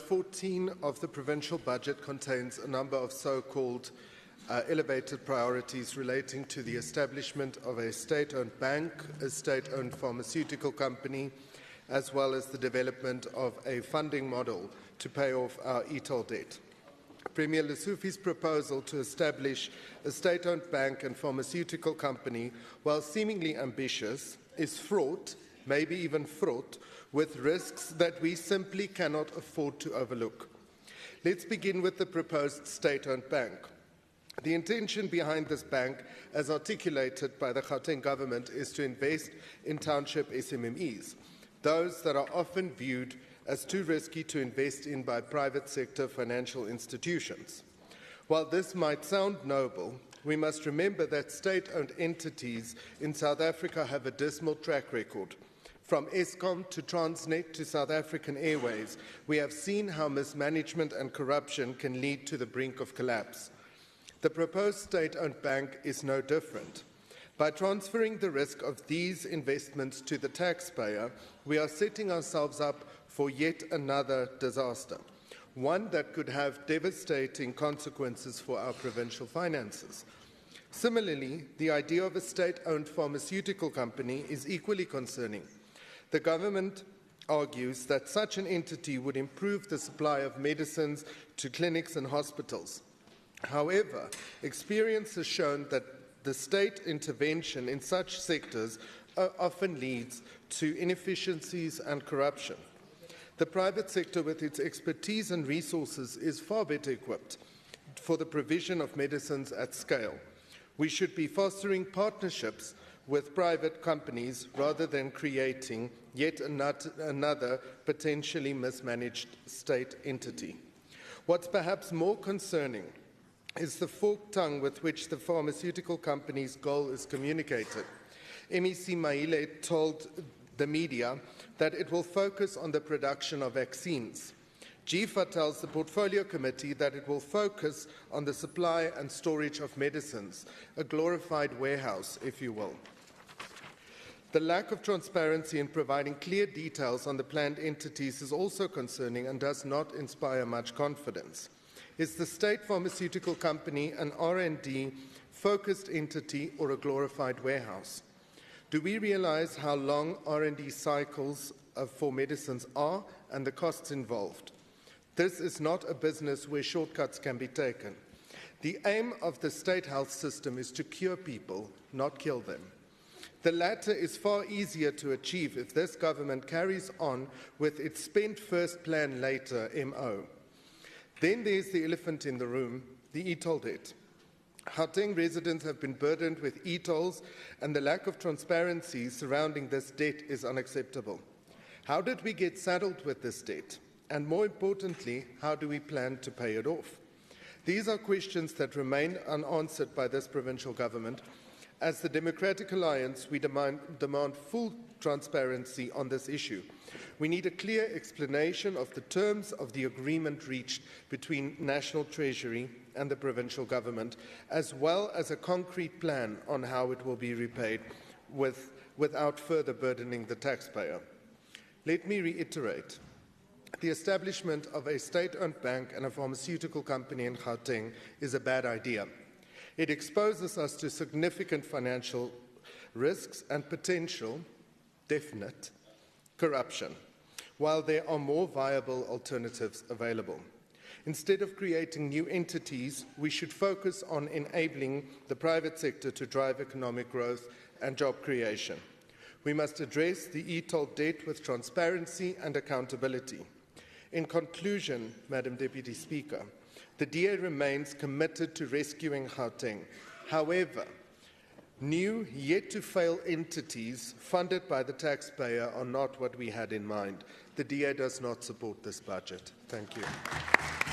14 of the provincial budget contains a number of so-called elevated priorities relating to the establishment of a state-owned bank, a state-owned pharmaceutical company, as well as the development of a funding model to pay off our e-toll debt. Premier Lesufi's proposal to establish a state-owned bank and pharmaceutical company, while seemingly ambitious, is fraught, maybe even fraught, with risks that we simply cannot afford to overlook. Let's begin with the proposed state-owned bank. The intention behind this bank, as articulated by the Gauteng government, is to invest in township SMMEs, those that are often viewed as too risky to invest in by private sector financial institutions. While this might sound noble, we must remember that state-owned entities in South Africa have a dismal track record. From Eskom to Transnet to South African Airways, we have seen how mismanagement and corruption can lead to the brink of collapse. The proposed state-owned bank is no different. By transferring the risk of these investments to the taxpayer, we are setting ourselves up for yet another disaster, one that could have devastating consequences for our provincial finances. Similarly, the idea of a state-owned pharmaceutical company is equally concerning. The government argues that such an entity would improve the supply of medicines to clinics and hospitals. However, experience has shown that the state intervention in such sectors often leads to inefficiencies and corruption. The private sector, with its expertise and resources, is far better equipped for the provision of medicines at scale. We should be fostering partnerships with private companies rather than creating yet another potentially mismanaged state entity. What's perhaps more concerning is the forked tongue with which the pharmaceutical company's goal is communicated. MEC Maile told the media that it will focus on the production of vaccines. GIFA tells the Portfolio Committee that it will focus on the supply and storage of medicines, a glorified warehouse, if you will. The lack of transparency in providing clear details on the planned entities is also concerning and does not inspire much confidence. Is the state pharmaceutical company an R&D-focused entity or a glorified warehouse? Do we realize how long R&D cycles for medicines are and the costs involved? This is not a business where shortcuts can be taken. The aim of the state health system is to cure people, not kill them. The latter is far easier to achieve if this government carries on with its spend first, plan later MO. Then there's the elephant in the room, the e-toll debt. Gauteng residents have been burdened with e-tolls, and the lack of transparency surrounding this debt is unacceptable. How did we get saddled with this debt? And more importantly, how do we plan to pay it off? These are questions that remain unanswered by this provincial government. As the Democratic Alliance, we demand full transparency on this issue. We need a clear explanation of the terms of the agreement reached between National Treasury and the provincial government, as well as a concrete plan on how it will be repaid without further burdening the taxpayer. Let me reiterate. The establishment of a state-owned bank and a pharmaceutical company in Gauteng is a bad idea. It exposes us to significant financial risks and potential, definite, corruption, while there are more viable alternatives available. Instead of creating new entities, we should focus on enabling the private sector to drive economic growth and job creation. We must address the e-toll debt with transparency and accountability. In conclusion, Madam Deputy Speaker, the DA remains committed to rescuing Gauteng. However, new, yet-to-fail entities funded by the taxpayer are not what we had in mind. The DA does not support this budget. Thank you.